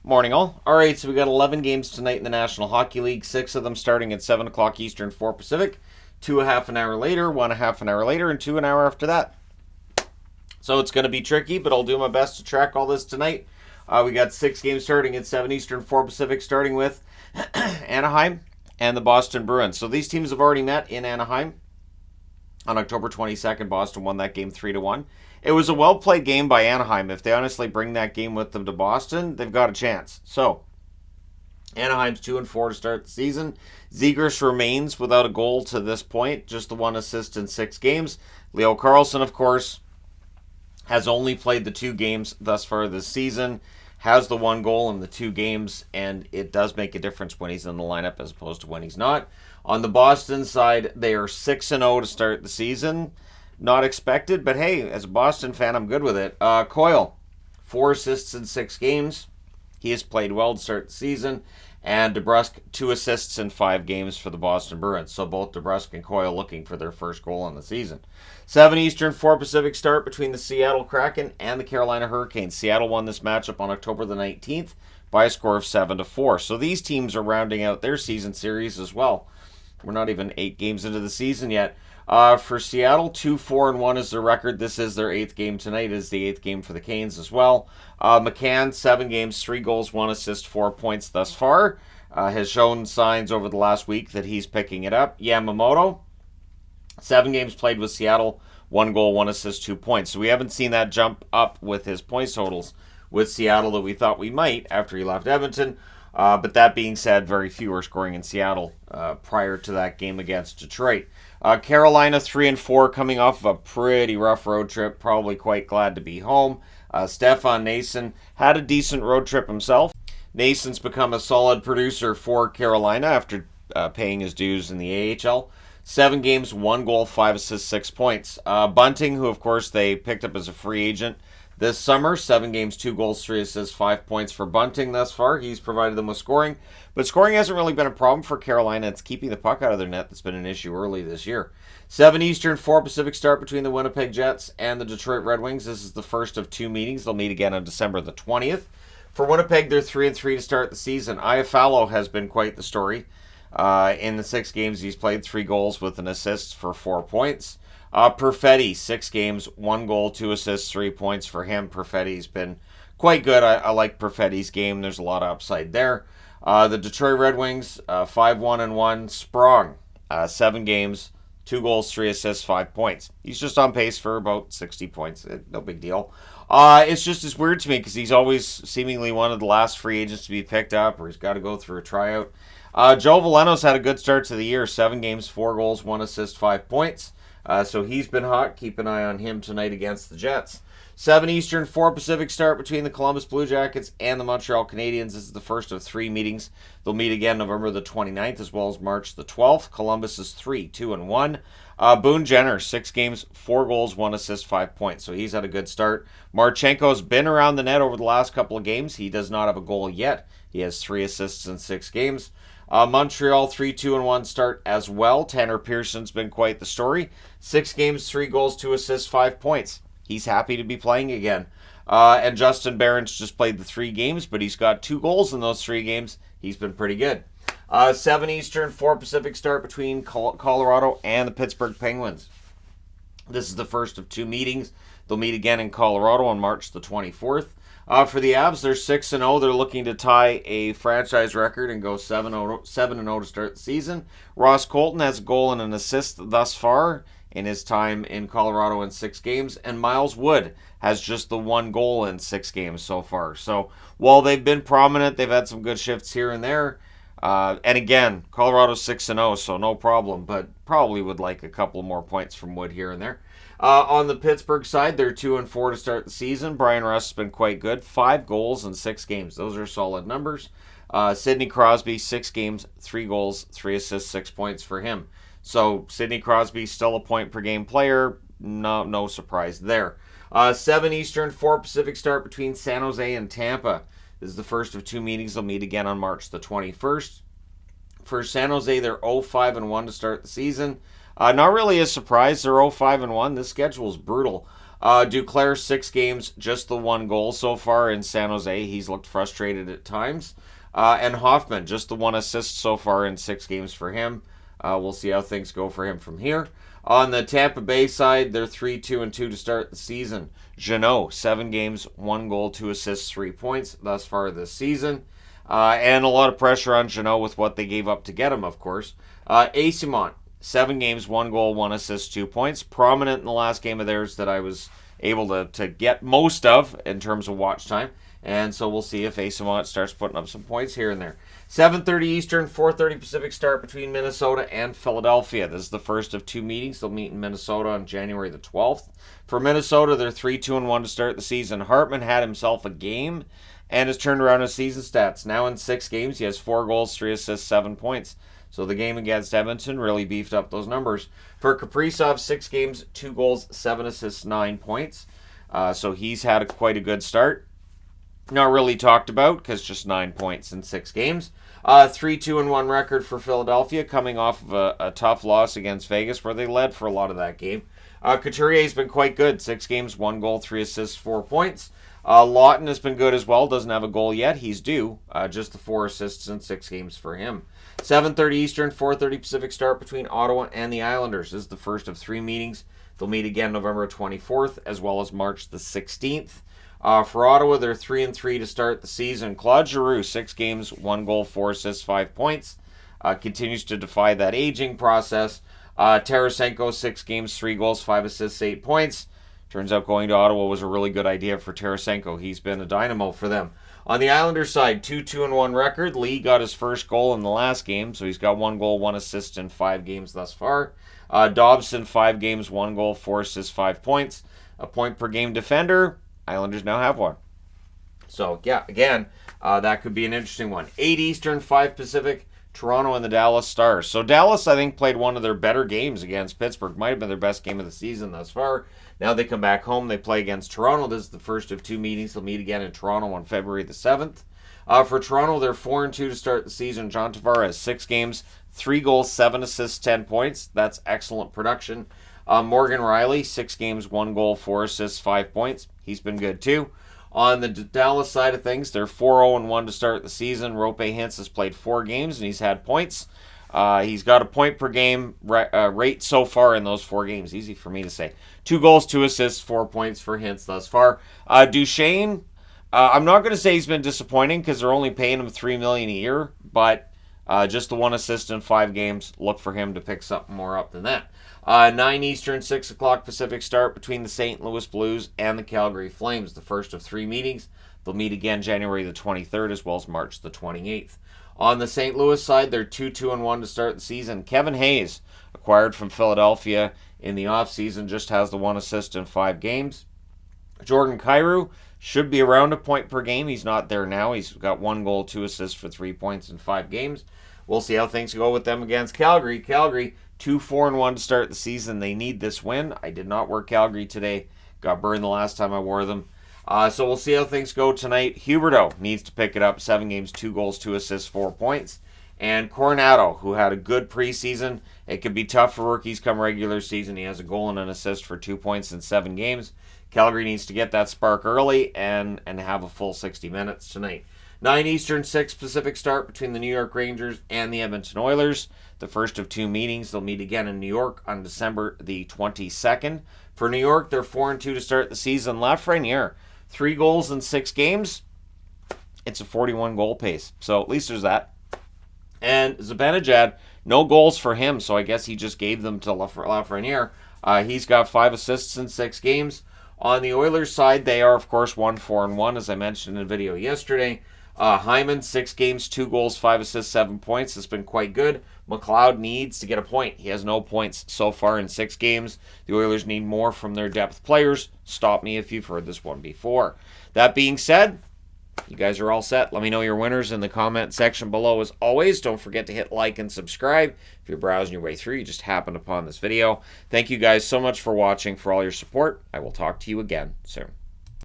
Morning, all. All right, so we got 11 games tonight in the National Hockey League. 6 of them starting at 7 o'clock Eastern, 4 Pacific. 2 a half an hour later, 1 a half an hour later, and 2 an hour after that. So it's going to be tricky, but I'll do my best to track all this tonight. We got 6 games starting at 7 Eastern, 4 Pacific, starting with Anaheim and the Boston Bruins. So these teams have already met in Anaheim. On October 22nd, Boston won that game 3-1. It was a well-played game by Anaheim. If they honestly bring that game with them to Boston, they've got a chance. So, Anaheim's 2-4 to start the season. Zegras remains without a goal to this point, just the 1 assist in 6 games. Leo Carlsson, of course, has only played the 2 games thus far this season, has the 1 goal in the 2 games, and it does make a difference when he's in the lineup as opposed to when he's not. On the Boston side, they are 6-0 to start the season. Not expected, but hey, as a Boston fan, I'm good with it. Coyle, 4 assists in 6 games. He has played well to start the season. And DeBrusk, 2 assists in 5 games for the Boston Bruins. So both DeBrusk and Coyle looking for their first goal in the season. 7 Eastern, 4 Pacific start between the Seattle Kraken and the Carolina Hurricanes. Seattle won this matchup on October the 19th by a score of 7-4. So these teams are rounding out their season series as well. We're not even 8 games into the season yet. For Seattle, 2-4-1 is their record. This is their 8th game tonight. It is the 8th game for the Canes as well. McCann, 7 games, 3 goals, 1 assist, 4 points thus far. Has shown signs over the last week that he's picking it up. Yamamoto, 7 games played with Seattle, 1 goal, 1 assist, 2 points. So we haven't seen that jump up with his points totals with Seattle that we thought we might after he left Edmonton. But that being said, very few are scoring in Seattle prior to that game against Detroit. Carolina 3-4, coming off of a pretty rough road trip. Probably quite glad to be home. Stefan Noesen had a decent road trip himself. Nason's become a solid producer for Carolina after paying his dues in the AHL. 7 games, 1 goal, 5 assists, 6 points. Bunting, who of course they picked up as a free agent this summer, 7 games, 2 goals, 3 assists, 5 points for Bunting thus far. He's provided them with scoring. But scoring hasn't really been a problem for Carolina. It's keeping the puck out of their net that's been an issue early this year. 7 Eastern, 4 Pacific start between the Winnipeg Jets and the Detroit Red Wings. This is the first of 2 meetings. They'll meet again on December the 20th. For Winnipeg, they're 3-3 to start the season. Iafallo has been quite the story. In the 6 games he's played, 3 goals with an assist for 4 points. Perfetti, 6 games, 1 goal, 2 assists, 3 points for him. Perfetti's been quite good. I like Perfetti's game. There's a lot of upside there. The Detroit Red Wings, 5-1-1. Sprong, 7 games, 2 goals, 3 assists, 5 points. He's just on pace for about 60 points. No big deal. It's just as weird to me because he's always seemingly one of the last free agents to be picked up, or he's got to go through a tryout. Joe Veleno's had a good start to the year. 7 games, 4 goals, 1 assist, 5 points. So he's been hot. Keep an eye on him tonight against the Jets. 7 Eastern, 4 Pacific start between the Columbus Blue Jackets and the Montreal Canadiens. This is the first of 3 meetings. They'll meet again November the 29th as well as March the 12th. Columbus is 3-2-1. Boone Jenner, 6 games, 4 goals, 1 assist, 5 points. So he's had a good start. Marchenko's been around the net over the last couple of games. He does not have a goal yet. He has 3 assists in 6 games. Montreal 3-2-1 start as well. Tanner Pearson's been quite the story. 6 games, 3 goals, 2 assists, 5 points. He's happy to be playing again. And Justin Barron's just played the 3 games, but he's got 2 goals in those 3 games. He's been pretty good. 7 Eastern, 4 Pacific start between Colorado and the Pittsburgh Penguins. This is the first of 2 meetings. They'll meet again in Colorado on March the 24th. For the Avs, they're 6-0. They're looking to tie a franchise record and go 7-0 to start the season. Ross Colton has a goal and an assist thus far in his time in Colorado in 6 games. And Miles Wood has just the 1 goal in 6 games so far. So while they've been prominent, they've had some good shifts here and there. And again, Colorado's 6-0, so no problem. But probably would like a couple more points from Wood here and there. On the Pittsburgh side, they're 2-4 to start the season. Brian Rust has been quite good. 5 goals in 6 games. Those are solid numbers. Sidney Crosby, 6 games, 3 goals, 3 assists, 6 points for him. So Sidney Crosby, still a point per game player. No surprise there. 7 Eastern, 4 Pacific start between San Jose and Tampa. This is the first of 2 meetings. They'll meet again on March the 21st. For San Jose, they're 0-5-1 to start the season. Not really a surprise. They're 0-5-1. This schedule is brutal. Duclair, 6 games, just the 1 goal so far in San Jose. He's looked frustrated at times. And Hoffman, just the 1 assist so far in 6 games for him. We'll see how things go for him from here. On the Tampa Bay side, they're 3-2-2 to start the season. Jeannot, 7 games, 1 goal, 2 assists, 3 points thus far this season. And a lot of pressure on Jeannot with what they gave up to get him, of course. Eyssimont, 7 games, 1 goal, 1 assist, 2 points. Prominent in the last game of theirs that I was able to get most of in terms of watch time. And so we'll see if Eyssimont starts putting up some points here and there. 7:30 Eastern, 4:30 Pacific start between Minnesota and Philadelphia. This is the first of 2 meetings. They'll meet in Minnesota on January the 12th. For Minnesota, they're 3-2-1 to start the season. Hartman had himself a game and has turned around his season stats. Now in 6 games, he has 4 goals, 3 assists, 7 points. So the game against Edmonton really beefed up those numbers. For Kaprizov, 6 games, 2 goals, 7 assists, 9 points. So he's had quite a good start. Not really talked about because just 9 points in 6 games. 3-2-1 record for Philadelphia, coming off of a tough loss against Vegas where they led for a lot of that game. Couturier's been quite good. 6 games, 1 goal, 3 assists, 4 points. Lawton has been good as well. Doesn't have a goal yet. He's due. Just the 4 assists in 6 games for him. 7:30 Eastern, 4:30 Pacific start between Ottawa and the Islanders. This is the first of 3 meetings. They'll meet again November 24th as well as March the 16th. For Ottawa, they're 3-3 to start the season. Claude Giroux, 6 games, 1 goal, 4 assists, 5 points. Continues to defy that aging process. Tarasenko, 6 games, 3 goals, 5 assists, 8 points. Turns out going to Ottawa was a really good idea for Tarasenko. He's been a dynamo for them. On the Islanders side, 2-2-1 record. Lee got his first goal in the last game, so he's got 1 goal, 1 assist in 5 games thus far. Dobson, 5 games, 1 goal, 4 assists, 5 points. A point per game defender. Islanders now have 1. So, yeah, again, that could be an interesting one. 8 Eastern, 5 Pacific, Toronto and the Dallas Stars. So Dallas, I think, played one of their better games against Pittsburgh. Might have been their best game of the season thus far. Now they come back home. They play against Toronto. This is the first of 2 meetings. They'll meet again in Toronto on February the 7th. For Toronto, they're 4-2 to start the season. John Tavares, 6 games, 3 goals, 7 assists, 10 points. That's excellent production. Morgan Riley, 6 games, 1 goal, 4 assists, 5 points. He's been good too. On the Dallas side of things, they're 4-0-1 to start the season. Roope Hintz has played 4 games and he's had points. He's got a point per game rate so far in those 4 games. Easy for me to say. 2 goals, 2 assists, 4 points for Hintz thus far. Duchesne, I'm not going to say he's been disappointing because they're only paying him $3 million a year, but just the 1 assist in 5 games. Look for him to pick something more up than that. 9 Eastern, 6 o'clock Pacific start between the St. Louis Blues and the Calgary Flames, the first of 3 meetings. They'll meet again January the 23rd as well as March the 28th. On the St. Louis side, they're 2-1 to start the season. Kevin Hayes, acquired from Philadelphia in the offseason, just has the 1 assist in 5 games. Jordan Kyrou should be around a point per game. He's not there now. He's got 1 goal, 2 assists for 3 points in 5 games. We'll see how things go with them against Calgary. Calgary, 2-4-1 to start the season. They need this win. I did not wear Calgary today. Got burned the last time I wore them. So we'll see how things go tonight. Huberdeau needs to pick it up. 7 games, 2 goals, 2 assists, 4 points. And Coronado, who had a good preseason. It could be tough for rookies come regular season. He has a goal and an assist for 2 points in 7 games. Calgary needs to get that spark early and have a full 60 minutes tonight. 9 Eastern, 6 Pacific start between the New York Rangers and the Edmonton Oilers. The first of 2 meetings. They'll meet again in New York on December the 22nd. For New York, they're 4-2 to start the season. Lafreniere, 3 goals in 6 games. It's a 41 goal pace. So at least there's that. And Zibanejad, no goals for him, so I guess he just gave them to Lafreniere. He's got 5 assists in 6 games. On the Oilers side, they are, of course, 1-4-1, as I mentioned in a video yesterday. Hyman, 6 games, 2 goals, 5 assists, 7 points. It's been quite good. McLeod needs to get a point. He has no points so far in 6 games. The Oilers need more from their depth players. Stop me if you've heard this one before. That being said, you guys are all set. Let me know your winners in the comment section below. As always, don't forget to hit like and subscribe. If you're browsing your way through, you just happened upon this video. Thank you guys so much for watching, for all your support. I will talk to you again soon.